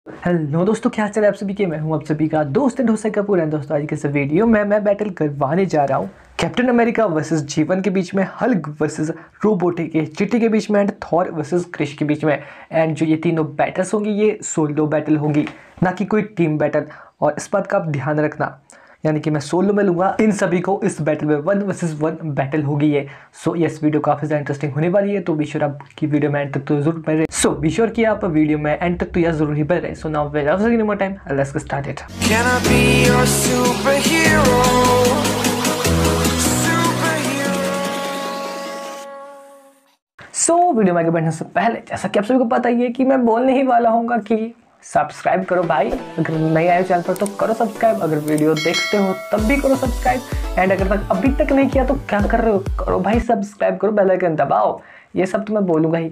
Hello दोस्तों, क्या हाल चाल है आप सभी के। मैं हूं आप सभी का दोस्त ढोसा कपूर। एंड दोस्तों, आज के इस वीडियो में मैं बैटल करवाने जा रहा हूं कैप्टन अमेरिका वर्सेस जीवन के बीच में, हल्क वर्सेस रोबोट के चिट्टी के बीच में, एंड थॉर वर्सेस क्रिश के बीच में। एंड जो ये तीनों बैटल्स होंगी ये सोलो बैटल होंगी, ना कि कोई टीम बैटल। और इस बात का आप ध्यान रखना, यानी कि मैं सोलो में लूंगा इन सभी को इस बैटल में। 1 वर्सेस 1 बैटल होगी ये। सो यस, वीडियो काफी ज़्यादा इंटरेस्टिंग होने वाली है, तो बी श्योर आपकी वीडियो में एंड तक तो जरूर बने रहे। सो बी श्योर कि आप वीडियो में एंड तक तो यार जरूर ही बने रहे। So now without wasting any more time, let's get started. Can I be your superhero? So video में आगे बढ़ने से पहले, जैसा कि आप सभी को पता ही है कि मैं बोलने ही वाला हूँ कि सब्सक्राइब करो भाई। अगर नए आए चैनल पर तो करो सब्सक्राइब, अगर वीडियो देखते हो तब भी करो सब्सक्राइब। एंड अगर तक अभी तक नहीं किया तो क्या कर रहे हो, करो भाई सब्सक्राइब करो, बेल आइकन दबाओ। ये सब तो मैं बोलूँगा ही।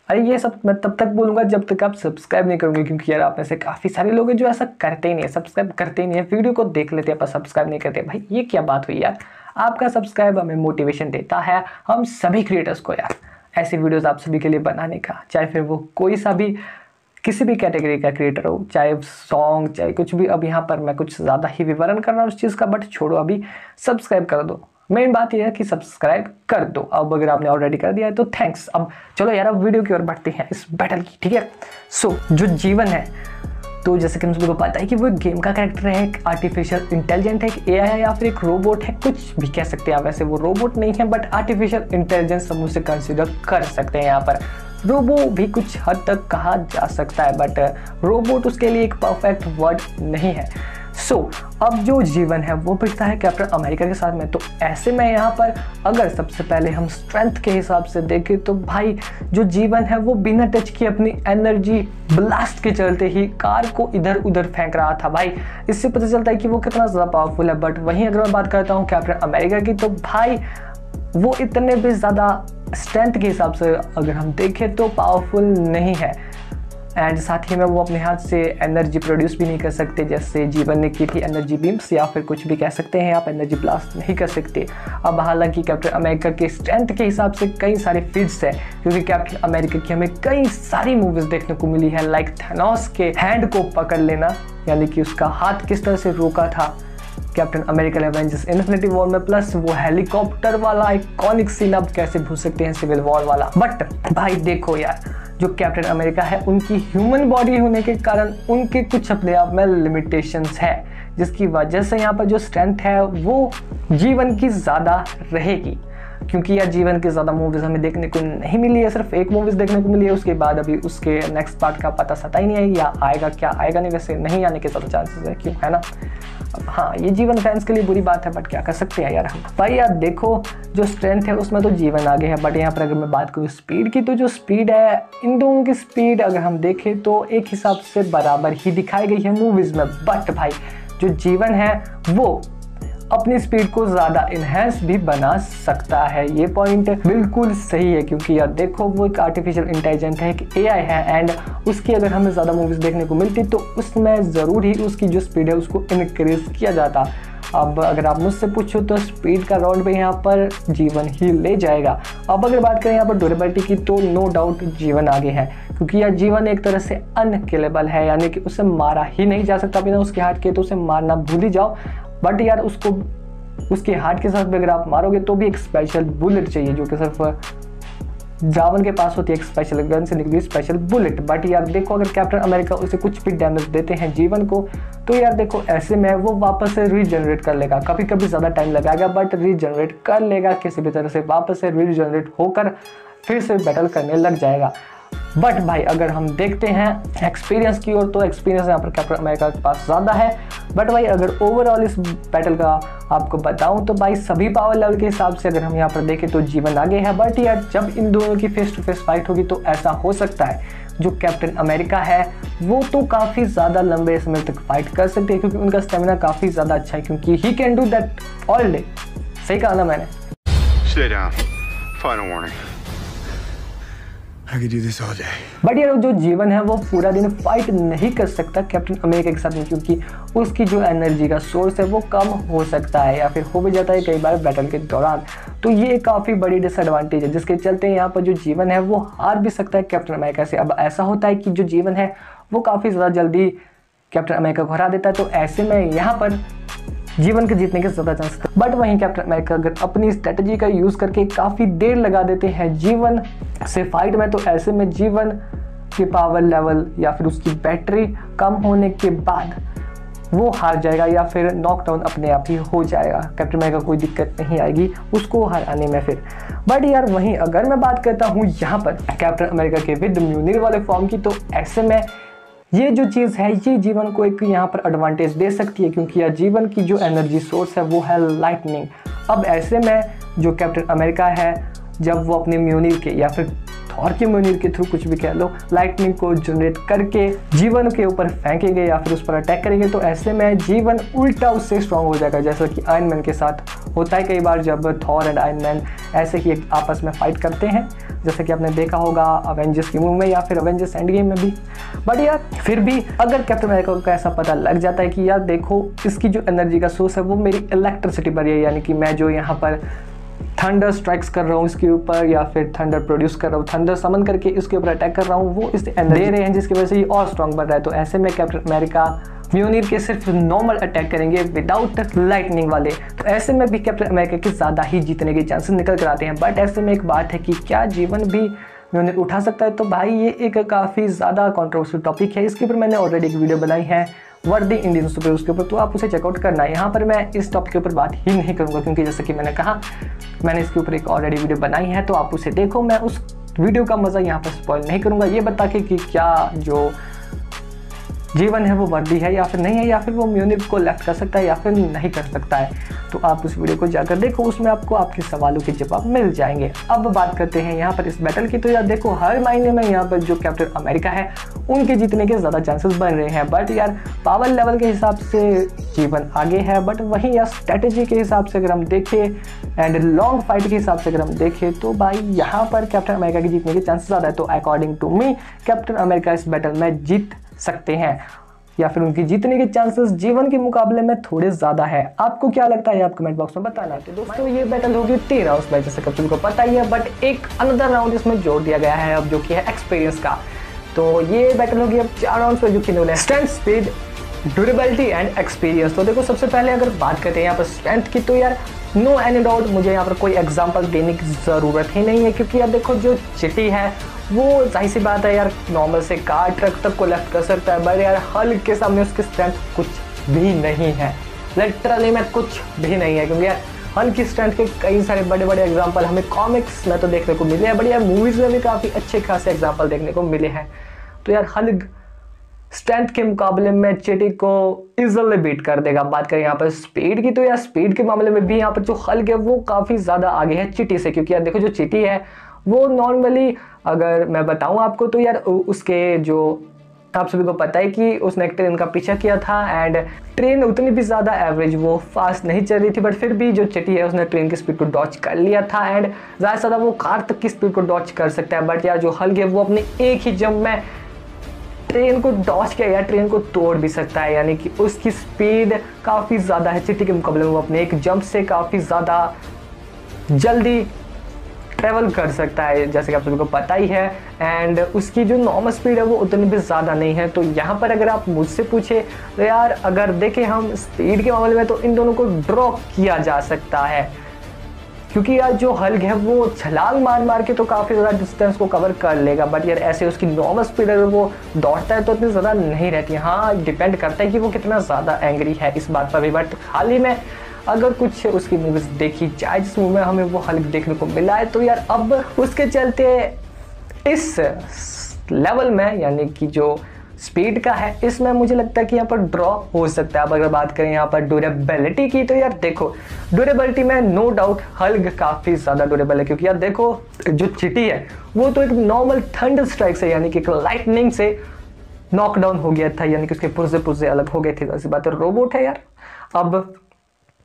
अरे ये सब मैं तब तक बोलूँगा जब तक आप सब्सक्राइब नहीं करोगे, क्योंकि यार आप में से काफ़ी सारे लोग हैं जो ऐसा करते ही नहीं है, सब्सक्राइब करते ही नहीं है। वीडियो को देख लेते हैं पर सब्सक्राइब नहीं करते। भाई ये क्या बात हुई यार। आपका सब्सक्राइब हमें मोटिवेशन देता है, हम सभी क्रिएटर्स को यार, ऐसी वीडियोस आप सभी के लिए बनाने का। चाहे फिर वो कोई सा भी किसी भी कैटेगरी का क्रिएटर हो, चाहे सॉन्ग चाहे कुछ भी। अब यहाँ पर मैं कुछ ज़्यादा ही विवरण कर रहा हूँ उस चीज़ का, बट छोड़ो, अभी सब्सक्राइब कर दो। मेन बात यह है कि सब्सक्राइब कर दो। अब अगर आपने ऑलरेडी कर दिया है तो थैंक्स। अब चलो यार, अब वीडियो की ओर बढ़ते हैं इस बैटल की, ठीक है। सो जो जीवन है, तो जैसे कि हम सभी को पता है कि वो एक गेम का कैरेक्टर है, एक आर्टिफिशियल इंटेलिजेंट है, एक एआई है या फिर एक रोबोट है, कुछ भी कह सकते हैं आप। वैसे वो रोबोट नहीं है बट आर्टिफिशियल इंटेलिजेंस हम उसे कंसिडर कर सकते हैं। यहाँ पर रोबो भी कुछ हद तक कहा जा सकता है, बट रोबोट उसके लिए एक परफेक्ट वर्ड नहीं है। सो अब जो जीवन है वो भिड़ता है कैप्टन अमेरिका के साथ में। तो ऐसे में यहाँ पर अगर सबसे पहले हम स्ट्रेंथ के हिसाब से देखें तो भाई जो जीवन है वो बिना टच किए अपनी एनर्जी ब्लास्ट के चलते ही कार को इधर उधर फेंक रहा था। भाई इससे पता चलता है कि वो कितना ज़्यादा पावरफुल है। बट वहीं अगर मैं बात करता हूँ कैप्टन अमेरिका की, तो भाई वो इतने भी ज़्यादा स्ट्रेंथ के हिसाब से अगर हम देखें तो पावरफुल नहीं है। एंड साथ ही में वो अपने हाथ से एनर्जी प्रोड्यूस भी नहीं कर सकते, जैसे जीवन ने की थी एनर्जी बीम्स, या फिर कुछ भी कह सकते हैं आप, एनर्जी ब्लास्ट नहीं कर सकते। अब हालांकि कैप्टन अमेरिका के स्ट्रेंथ के हिसाब से कई सारे फील्ड्स है, क्योंकि कैप्टन अमेरिका की हमें कई सारी मूवीज देखने को मिली है, लाइक थैनोस के हैंड को पकड़ लेना, यानी कि उसका हाथ किस तरह से रोका था captain America Avengers infinity war में, प्लस वो हेलीकॉप्टर वाला आइकॉनिक सीन अब कैसे भूल सकते हैं सिविल वॉर वाला। बट भाई देखो यार, जो कैप्टन अमेरिका है उनकी ह्यूमन बॉडी होने के कारण उनके कुछ अपने आप में लिमिटेशंस है, जिसकी वजह से यहाँ पर जो स्ट्रेंथ है वो जीवन की ज़्यादा रहेगी। क्योंकि यार जीवन की ज़्यादा मूवीज़ हमें देखने को नहीं मिली है, सिर्फ एक मूवीज़ देखने को मिली है। उसके बाद अभी उसके नेक्स्ट पार्ट का पता सता ही नहीं है, या आएगा क्या आएगा नहीं। वैसे नहीं आने के ज़्यादा चांसेस है, क्यों, है ना। हाँ, ये जीवन फैंस के लिए बुरी बात है, बट क्या कर सकते हैं यार हम। भाई यार देखो, जो स्ट्रेंथ है उसमें तो जीवन आगे है, बट यहाँ पर अगर मैं बात करूँ स्पीड की, तो जो स्पीड है इन दोनों की स्पीड अगर हम देखें तो एक हिसाब से बराबर ही दिखाई गई है मूवीज़ में। बट भाई जो जीवन है वो अपनी स्पीड को ज़्यादा इन्हेंस भी बना सकता है। ये पॉइंट बिल्कुल सही है, क्योंकि यार देखो वो एक आर्टिफिशियल इंटेलिजेंट है, एक एआई है, एंड उसकी अगर हमें ज़्यादा मूवीज़ देखने को मिलती तो उसमें ज़रूर ही उसकी जो स्पीड है उसको इनक्रीज किया जाता। अब अगर आप मुझसे पूछो तो स्पीड का राउंड पे यहाँ पर जीवन ही ले जाएगा। अब अगर बात करें यहाँ पर ड्यूरेबिलिटी की, तो नो डाउट जीवन आगे है, क्योंकि यार जीवन एक तरह से अनकिलेबल है, यानी कि उसे मारा ही नहीं जा सकता बिना उसके हार्ट के, तो उसे मारना भूल ही जाओ। बट यार उसको उसके हार्ट के साथ भी अगर आप मारोगे तो भी एक स्पेशल बुलेट चाहिए, जो कि सिर्फ जावन के पास होती है, एक स्पेशल गन से निकली स्पेशल बुलेट। बट यार देखो, अगर कैप्टन अमेरिका उसे कुछ भी डैमेज देते हैं जीवन को, तो यार देखो ऐसे में वो वापस से रीजनरेट कर लेगा। कभी कभी ज़्यादा टाइम लगाएगा बट रीजनरेट कर लेगा किसी भी तरह से, वापस से रीजनरेट होकर फिर से बैटल करने लग जाएगा। बट भाई अगर हम देखते हैं एक्सपीरियंस की ओर, तो एक्सपीरियंस यहाँ पर कैप्टन अमेरिका के पास ज़्यादा है। बट भाई अगर ओवरऑल इस बैटल का आपको बताऊं तो भाई सभी पावर लेवल के हिसाब से अगर हम यहाँ पर देखें तो जीवन आगे है। बट यार जब इन दोनों की फेस टू फेस फाइट होगी तो ऐसा हो सकता है जो कैप्टन अमेरिका है वो तो काफ़ी ज़्यादा लंबे समय तक फाइट कर सकते हैं, क्योंकि उनका स्टेमिना काफ़ी ज़्यादा अच्छा है, क्योंकि he can do that all day. सही कहा ना मैंने। Sit down. Final warning. I could do this all day. But यार जो जीवन है वो पूरा दिन फाइट नहीं कर सकता कैप्टन अमेरिका के साथ में, क्योंकि उसकी जो एनर्जी का सोर्स है वो कम हो सकता है, या फिर हो भी जाता है कई बार बैटल के दौरान। तो ये काफ़ी बड़ी डिसएडवांटेज है, जिसके चलते यहाँ पर जो जीवन है वो हार भी सकता है कैप्टन अमेरिका से। अब ऐसा होता है कि जो जीवन है वो काफ़ी ज़्यादा जल्दी कैप्टन अमेरिका को हरा देता है। तो ऐसे में यहाँ पर जीवन के जीतने के ज़्यादा चांस। बट वहीं कैप्टन अमेरिका अगर अपनी स्ट्रेटजी का यूज़ करके काफ़ी देर लगा देते हैं जीवन से फाइट में, तो ऐसे में जीवन के पावर लेवल या फिर उसकी बैटरी कम होने के बाद वो हार जाएगा या फिर नॉकडाउन अपने आप ही हो जाएगा। कैप्टन अमेरिका कोई दिक्कत नहीं आएगी उसको हराने में फिर। बट यार वहीं अगर मैं बात करता हूँ यहाँ पर कैप्टन अमेरिका के विद म्यूनिर वाले फॉर्म की, तो ऐसे में ये जो चीज़ है ये जीवन को एक यहाँ पर एडवांटेज दे सकती है, क्योंकि यार जीवन की जो एनर्जी सोर्स है वो है लाइटनिंग। अब ऐसे में जो कैप्टन अमेरिका है जब वो अपने म्यूनिर के या फिर थॉर के म्यूनिर के थ्रू कुछ भी कह लो लाइटनिंग को जनरेट करके जीवन के ऊपर फेंकेंगे या फिर उस पर अटैक करेंगे, तो ऐसे में जीवन उल्टा उससे स्ट्रांग हो जाएगा, जैसा कि आयरन मैन के साथ होता है कई बार जब थॉर एंड आयरन मैन ऐसे ही एक आपस में फाइट करते हैं, जैसे कि आपने देखा होगा अवेंजर्स की मूवी में या फिर अवेंजर्स एंड गेम में भी। बट यार फिर भी अगर कैप्टन अमेरिका को ऐसा पता लग जाता है कि यार देखो इसकी जो एनर्जी का सोर्स है वो मेरी इलेक्ट्रिसिटी पर है, यानी कि मैं जो यहाँ पर थंडर स्ट्राइक्स कर रहा हूँ इसके ऊपर या फिर थंडर प्रोड्यूस कर रहा हूँ, थंडर समन करके इसके ऊपर अटैक कर रहा हूँ, वो इस एनर्जी दे रहे हैं जिसकी वजह से ये और स्ट्रांग बन रहा है। तो ऐसे में कैप्टन अमेरिका म्यूनिर के सिर्फ नॉर्मल अटैक करेंगे विदाउट लाइटनिंग वाले, तो ऐसे में भी कैप्टन अमेरिका के ज़्यादा ही जीतने के चांसेस निकल कर आते हैं। बट ऐसे में एक बात है कि क्या जीवन भी म्यूनिर उठा सकता है, तो भाई ये एक काफ़ी ज़्यादा कॉन्ट्रोवर्शियल टॉपिक है, इसके ऊपर मैंने ऑलरेडी एक वीडियो बनाई है वर्दी इंडियन सुपर उसके ऊपर, तो आप उसे चेकआउट करना है। यहाँ पर मैं इस टॉपिक के ऊपर बात ही नहीं करूँगा क्योंकि जैसे कि मैंने कहा मैंने इसके ऊपर एक ऑलरेडी वीडियो बनाई है, तो आप उसे देखो। मैं उस वीडियो का मज़ा यहाँ पर स्पॉइल नहीं करूँगा ये बता के कि क्या जो जीवन है वो वर्दी है या फिर नहीं है, या फिर वो म्यूनिर को लेफ्ट कर सकता है या फिर नहीं कर सकता है, तो आप उस वीडियो को जाकर देखो, उसमें आपको आपके सवालों के जवाब मिल जाएंगे। अब बात करते हैं यहाँ पर इस बैटल की, तो यार देखो हर महीने में यहाँ पर जो कैप्टन अमेरिका है उनके जीतने के ज़्यादा चांसेस बन रहे हैं। बट यार पावर लेवल के हिसाब से जीवन आगे है, बट वहीं यार स्ट्रेटेजी के हिसाब से अगर हम देखें एंड लॉन्ग फाइट के हिसाब से अगर हम देखें तो भाई यहाँ पर कैप्टन अमेरिका के जीतने के चांसेस ज़्यादा है। तो according to me Captain America इस बैटल में जीत सकते हैं या फिर उनकी जीतने के चांसेस जीवन के मुकाबले में थोड़े ज़्यादा है। आपको क्या लगता है आप कमेंट बॉक्स में बताना। तो दोस्तों ये बैटल होगी 13 राउंड्स में, जैसे कब को पता ही है, बट एक अनदर राउंड इसमें जोड़ दिया गया है अब जो कि है एक्सपीरियंस का। तो ये बैटल होगी अब 4 राउंड्स में जो कि है strength, speed, durability and experience. तो देखो सबसे पहले अगर बात करते हैं यहाँ पर स्ट्रेंथ की, तो यार नो एनी डाउट मुझे यहाँ पर कोई एग्जाम्पल देने की ज़रूरत ही नहीं है, क्योंकि यार देखो जो चिटी है वो जाहिर सी बात है यार नॉर्मल से कार ट्रक तक को लेफ्ट कर सकता है, बट यार हल्क के सामने उसकी स्ट्रेंथ कुछ भी नहीं है, लिटरली में कुछ भी नहीं है, क्योंकि यार हल्क की स्ट्रेंथ के कई सारे बड़े बड़े एग्जांपल हमें कॉमिक्स में तो देखने को मिले हैं, बट यार मूवीज़ में भी काफ़ी अच्छे खासे एग्जांपल देखने को मिले हैं। तो यार हल्क स्ट्रेंथ के मुकाबले में चिटी को इजीली बीट कर देगा। बात करें यहाँ पर स्पीड की, तो यार स्पीड के मामले में भी यहाँ पर जो हल्क है वो काफ़ी ज़्यादा आगे है चिटी से, क्योंकि यार देखो जो चिटी है वो नॉर्मली अगर मैं बताऊं आपको तो यार उसके जो आप सभी को पता है कि उसने एक ट्रेन का पीछा किया था एंड ट्रेन उतनी भी ज़्यादा एवरेज वो फास्ट नहीं चल रही थी, बट फिर भी जो चिटी है उसने ट्रेन की स्पीड को डॉच कर लिया था एंड ज़्यादा से ज़्यादा वो कार तक की स्पीड को डॉच कर सकता है। बट यार जो हल्क है वो अपने एक ही जंप में ट्रेन को डॉच किया या ट्रेन को तोड़ भी सकता है, यानी कि उसकी स्पीड काफ़ी ज़्यादा है चिटी के मुकाबले में। वो अपने एक जंप से काफ़ी ज़्यादा जल्दी ट्रैवल कर सकता है, जैसे कि आप सभी को पता ही है, एंड उसकी जो नॉर्मल स्पीड है वो उतनी भी ज़्यादा नहीं है। तो यहाँ पर अगर आप मुझसे पूछे तो यार अगर देखें हम स्पीड के मामले में तो इन दोनों को ड्रॉ किया जा सकता है, क्योंकि यार जो हल्क है वो छलांग मार मार के तो काफ़ी ज़्यादा डिस्टेंस को कवर कर लेगा, बट यार ऐसे उसकी नॉर्मल स्पीड अगर वो दौड़ता है तो इतनी ज़्यादा नहीं रहती। हाँ डिपेंड करता है कि वो कितना ज़्यादा एंग्री है इस बात पर भी। बट हाल ही में अगर कुछ उसकी मूवीज देखी जाए जिस मूवी में हमें वो हल्क देखने को मिला है, तो यार अब उसके चलते इस लेवल में यानी कि जो स्पीड का है इसमें मुझे लगता है कि यहाँ पर ड्रॉ हो सकता है। अब अगर बात करें यहाँ पर ड्यूरेबिलिटी की, तो यार देखो ड्यूरेबिलिटी में नो डाउट हल्क काफ़ी ज़्यादा ड्यूरेबल है, क्योंकि यार देखो जो चिटी है वो तो एक नॉर्मल थंडर स्ट्राइक से यानी कि लाइटनिंग से नॉकडाउन हो गया था, यानी कि उसके पुर्जे अलग हो गए थे। ऐसी बात है रोबोट है यार। अब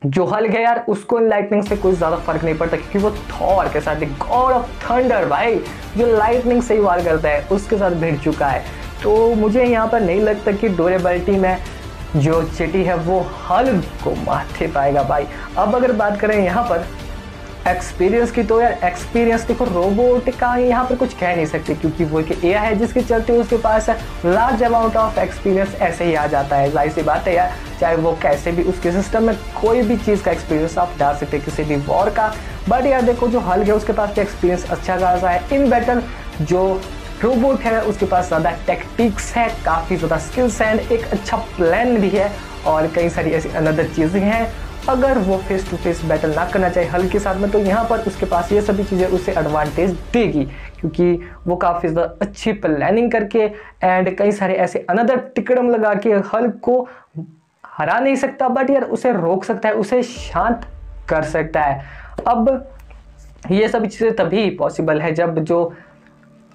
जो हल्क है यार उसको लाइटनिंग से कोई ज़्यादा फर्क नहीं पड़ता, क्योंकि वो थॉर के साथ गॉड ऑफ थंडर भाई जो लाइटनिंग से ही वार करता है उसके साथ भिड़ चुका है। तो मुझे यहाँ पर नहीं लगता कि ड्यूरेबिलिटी में जो चिटी है वो हल्क को मार पाएगा भाई। अब अगर बात करें यहाँ पर एक्सपीरियंस की तो यार एक्सपीरियंस देखो रोबोट का यहाँ पर कुछ कह नहीं सकते, क्योंकि वो एक एआई है जिसके चलते उसके पास लार्ज अमाउंट ऑफ एक्सपीरियंस ऐसे ही आ जाता है। जाहिर सी बात है यार, चाहे वो कैसे भी उसके सिस्टम में कोई भी चीज़ का एक्सपीरियंस आप डाल सकते हैं, किसी भी वॉर का। बट यार देखो जो हल्क है उसके पास भी एक्सपीरियंस अच्छा खासा है इन बैटल। जो रोबोट है उसके पास ज़्यादा टेक्टिक्स है, काफ़ी ज़्यादा स्किल्स हैं, एक अच्छा प्लान भी है और कई सारी ऐसी अनदर चीज़ें हैं। अगर वो फेस टू फेस बैटल ना करना चाहे हल्क के साथ में, तो यहाँ पर उसके पास ये सभी चीज़ें उसे एडवांटेज देगी, क्योंकि वो काफ़ी ज़्यादा अच्छी प्लानिंग करके एंड कई सारे ऐसे अनदर टिकड़म लगा के हल्क को हरा नहीं सकता, बट यार उसे रोक सकता है, उसे शांत कर सकता है। अब ये सभी चीज़ें तभी पॉसिबल है जब जो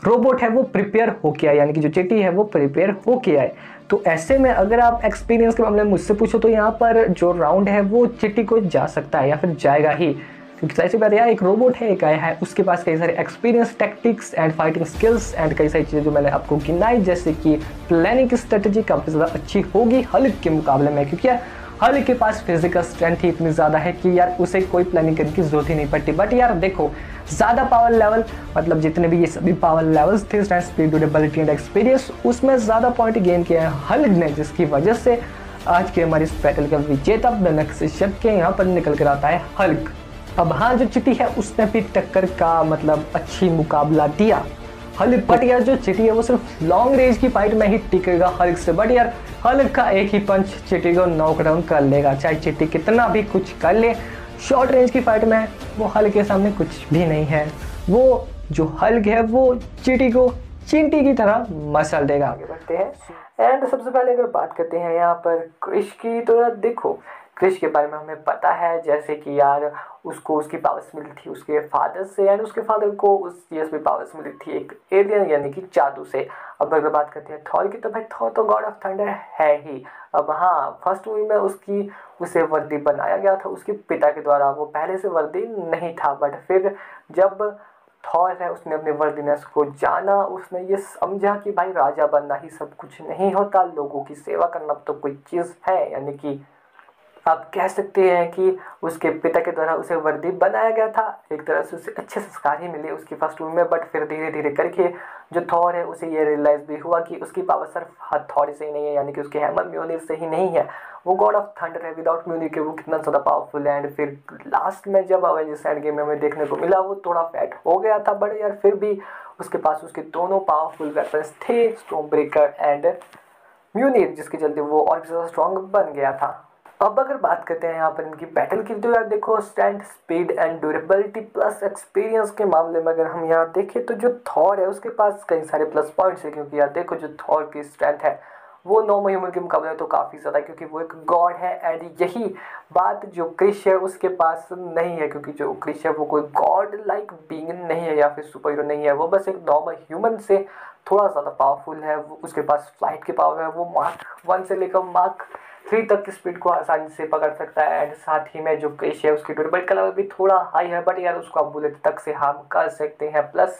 रोबोट है वो प्रिपेयर होके आए, यानी कि जो चिट्टी है वो प्रिपेयर होके आए। तो ऐसे में अगर आप एक्सपीरियंस के मामले में मुझसे पूछो तो यहाँ पर जो राउंड है वो चिट्टी को जा सकता है या फिर जाएगा ही, क्योंकि ऐसी बात यार एक रोबोट है, एक आया है, उसके पास कई सारे experience, tactics and fighting skills and कई सारी चीज़ें जो मैंने आपको गिनाई, जैसे कि प्लानिंग की स्ट्रेटेजी काफ़ी ज़्यादा अच्छी होगी हल्क के मुकाबले में, क्योंकि यार हल्क के पास फिजिकल स्ट्रेंथ ही इतनी ज़्यादा है कि यार उसे कोई प्लानिंग करने की जरूरत ही नहीं पड़ती। बट यार देखो ज़्यादा पावर लेवल, मतलब जितने भी ये सभी पावर लेवल्स थे, strength, speed, durability and experience, उसमें ज़्यादा पॉइंट गेन किया है हल्क ने, जिसकी वजह से आज के हमारे इस बैटल का विजेता बेनक्सिशप के यहाँ पर निकल कर आता है हल्क। अब हाँ, जो चिट्टी है उसने भी टक्कर का मतलब अच्छी मुकाबला दिया हल्क, बट यार जो चिट्टी है वो सिर्फ लॉन्ग रेंज की फाइट में ही टिकेगा हल्क से। बट यार हल्क का एक ही पंच चिट्टी को नॉक डाउन कर लेगा, चाहे चिट्टी कितना भी कुछ कर ले। शॉर्ट रेंज की फाइट में वो हल्क के सामने कुछ भी नहीं है। वो जो हल्क है वो चिट्टी को चींटी की तरह मसल देगा। आगे बढ़ते हैं एंड सबसे पहले अगर बात करते हैं यहाँ पर क्रिश की, तो यार देखो क्रिश के बारे में हमें पता है, जैसे कि यार उसको उसकी पावर्स मिली थी उसके फादर से एंड उसके फादर को उस भी पावर्स मिली थी एक एलियन यानी कि जादू से। अब अगर बात करते हैं थॉर की, तो भाई थॉर तो गॉड ऑफ थंडर है ही। अब हाँ, फर्स्ट मूवी में उसे वर्दी बनाया गया था उसके पिता के द्वारा, वो पहले से वर्दी नहीं था, बट फिर जब थॉर है उसने अपने वर्दीनेस को जाना, उसने ये समझा कि भाई राजा बनना ही सब कुछ नहीं होता, लोगों की सेवा करना तो कोई चीज़ है, यानी कि आप कह सकते हैं कि उसके पिता के द्वारा उसे वर्दी बनाया गया था। एक तरह से उसे अच्छे संस्कार ही मिले उसकी फर्स्ट मूवी में, बट फिर धीरे धीरे करके जो थॉर है उसे ये रियलाइज़ भी हुआ कि उसकी पावर सिर्फ थॉर से ही नहीं है, यानी कि उसके हैमर म्योनिर से ही नहीं है, वो गॉड ऑफ थंडर है। विदाउट म्योनिर के वो कितना ज़्यादा पावरफुल है। एंड फिर लास्ट में जब अवेंजर्स एंड गेम में हमें देखने को मिला वो थोड़ा फैट हो गया था, बट यार फिर भी उसके पास उसके दोनों पावरफुल वेपन्स थे, स्टॉर्म ब्रेकर एंड म्योनिर, जिसके चलते वो और भी ज़्यादा स्ट्रॉन्ग बन गया था। अब अगर बात करते हैं यहाँ पर इनकी बैटल की, तो यार देखो strength, speed and durability plus experience के मामले में अगर हम यहाँ देखें तो जो थॉर है उसके पास कई सारे प्लस पॉइंट्स है, क्योंकि यार देखो जो थॉर की स्ट्रेंथ है वो नॉर्मल ह्यूमन के मुकाबले तो काफ़ी ज़्यादा है, क्योंकि वो एक गॉड है। एंड यही बात जो क्रिश है उसके पास नहीं है, क्योंकि जो क्रिश है वो कोई गॉड लाइक बीइंग नहीं है या फिर सुपर हीरो नहीं है, वो बस एक नॉर्मल ह्यूमन से थोड़ा ज़्यादा पावरफुल है। उसके पास फ्लाइट की पावर है, वो मार्क 1 से लेकर मार्क 3 तक की स्पीड को आसानी से पकड़ सकता है। एंड साथ ही में जो क्रिश है उसकी ड्यूरेबिलिटी का लेवल भी थोड़ा हाई है, बट यार उसको आप बुलेट तक से हार्म कर सकते हैं। प्लस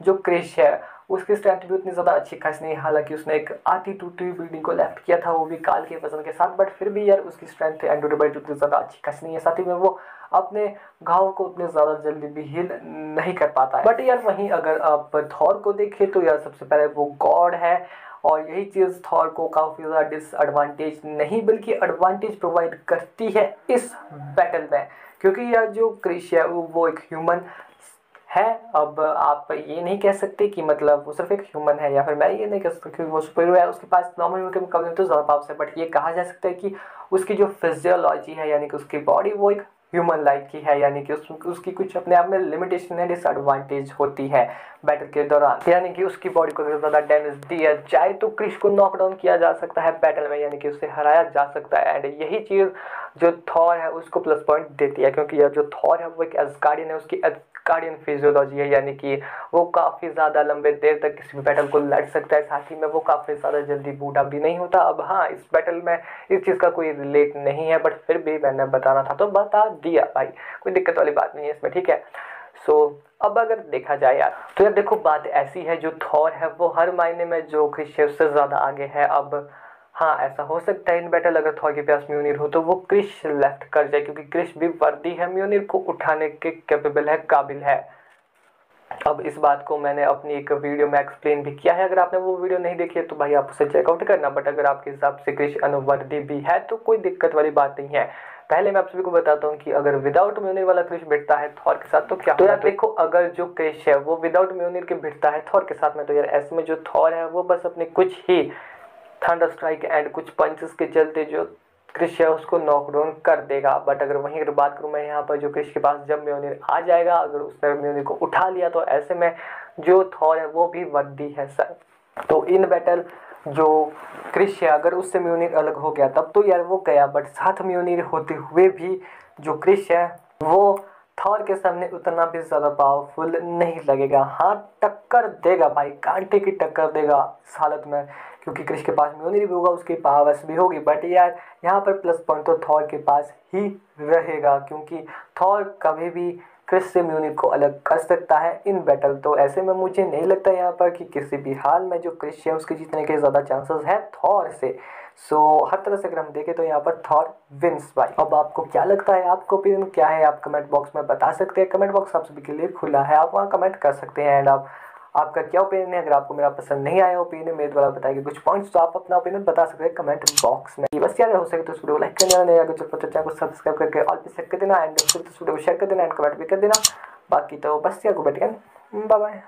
जो क्रिश है उसकी स्ट्रेंथ भी उतनी ज़्यादा अच्छी खास नहीं है, हालांकि उसने एक आधी टूटी बिल्डिंग को लेफ्ट किया था वो भी काल के वजन के साथ, बट फिर भी यार उसकी स्ट्रेंथ एंड ड्यूरेबिलिटी उतनी ज़्यादा अच्छी खास नहीं है। साथ ही में वो अपने घाव को उतने ज़्यादा जल्दी भी हील नहीं कर पाता है। बट यार वहीं अगर आप थॉर को देखें तो यार सबसे पहले वो गॉड है, और यही चीज़ थॉर को काफ़ी ज़्यादा डिसएडवांटेज नहीं बल्कि एडवांटेज प्रोवाइड करती है इस बैटल में, क्योंकि यार जो क्रिश है वो एक ह्यूमन है। अब आप ये नहीं कह सकते कि मतलब वो सिर्फ एक ह्यूमन है, या फिर मैं ये नहीं कह सकता कि वो सुपर हीरो है, उसके पास नॉर्मल ह्यूमन के मुकाबले में तो ज़्यादा पावर्स है, बट ये कहा जा सकता है कि उसकी जो फिजियोलॉजी है यानी कि उसकी बॉडी वो एक ह्यूमन लाइक की है, यानी कि उसकी कुछ अपने आप में लिमिटेशन है, डिसएडवांटेज होती है बैटल के दौरान, यानी कि उसकी बॉडी को अगर ज़्यादा डैमेज दिया जाए तो क्रिश को नॉकडाउन किया जा सकता है बैटल में, यानी कि उसे हराया जा सकता है। एंड यही चीज़ जो थॉर है उसको प्लस पॉइंट देती है, क्योंकि यार जो थॉर है वो एक एस्गार्डियन है, उसकी एस्गार्डियन फिजियोलॉजी है, यानी कि वो काफ़ी ज़्यादा लंबे देर तक किसी भी बैटल को लड़ सकता है। साथ ही में वो काफ़ी ज़्यादा जल्दी बूढ़ा भी नहीं होता। अब हाँ, इस बैटल में इस चीज़ का कोई रिलेट नहीं है, बट फिर भी मैंने बताना था तो बता दिया भाई, कोई दिक्कत वाली बात नहीं है इसमें, ठीक है। सो अब अगर देखा जाए यार तो यार देखो बात ऐसी है, जो थॉर है वो हर मायने में जो क्रिश है उससे ज़्यादा आगे है। अब हाँ, ऐसा हो सकता है इन बैटल अगर थॉर के पास म्योनिर हो तो वो क्रिश लेफ्ट कर जाए, क्योंकि क्रिश भी वर्दी है, म्योनिर को उठाने के कैपेबल है, काबिल है। अब इस बात को मैंने अपनी एक वीडियो में एक्सप्लेन भी किया है, अगर आपने वो वीडियो नहीं देखी है तो भाई आप उसे चेकआउट करना। बट अगर आपके हिसाब से क्रिश अनुवर्दी भी है तो कोई दिक्कत वाली बात नहीं है। पहले मैं आप सभी को बताता हूँ कि अगर विदाउट म्योनिर वाला क्रिश भिड़ता है थॉर के साथ तो क्या। तो यार देखो, अगर जो क्रिश है वो विदाउट म्योनिर के भिड़ता है थॉर के साथ में, तो यार ऐसे में जो थॉर है वो बस अपने कुछ ही थंडर स्ट्राइक एंड कुछ पंचेस के चलते जो क्रिश है उसको नॉकडाउन कर देगा। बट अगर वहीं अगर बात करूँ मैं यहाँ पर, जो क्रिश के पास जब म्योनिर आ जाएगा, अगर उसने म्योनिर को उठा लिया तो ऐसे में जो थॉर है वो भी वर्दी है सर। तो इन बैटल जो क्रिश है अगर उससे म्योनिर अलग हो गया तब तो यार वो गया, बट साथ म्योनिर होते हुए भी जो क्रिश है वो थॉर के सामने उतना भी ज़्यादा पावरफुल नहीं लगेगा। हाँ, टक्कर देगा भाई, कांटे की टक्कर देगा इस हालत में, क्योंकि क्रिश के पास म्योनिर भी होगा, उसकी पावर्स भी होगी। बट यार यहाँ पर प्लस पॉइंट तो थॉर के पास ही रहेगा, क्योंकि थॉर कभी भी क्रिश से म्योनिर को अलग कर सकता है इन बैटल। तो ऐसे में मुझे नहीं लगता यहाँ पर कि किसी भी हाल में जो क्रिश है उसके जीतने के ज़्यादा चांसेस है थॉर से। सो हर तरह से अगर हम देखें तो यहाँ पर थॉर विंस भाई। अब आपको क्या लगता है, आपका ओपिनियन क्या है, आप कमेंट बॉक्स में बता सकते हैं। कमेंट बॉक्स आप सभी के लिए खुला है, आप वहाँ कमेंट कर सकते हैं। एंड आपका क्या ओपिनियन है, अगर आपको मेरा पसंद नहीं आया ओपिनियन मेरे द्वारा बताएंगे कुछ पॉइंट्स तो आप अपना ओपिनियन बता सकते हैं कमेंट बॉक्स में। बस यार हो सके तो इस वीडियो को लाइक करना, नहीं अगर चैनल को सब्सक्राइब करके ऑल पे सेट कर देना, एंड इस वीडियो को शेयर कर देना एंड कमेंट भी कर देना। बाकी तो बस यार, को बैठ बाय बाय।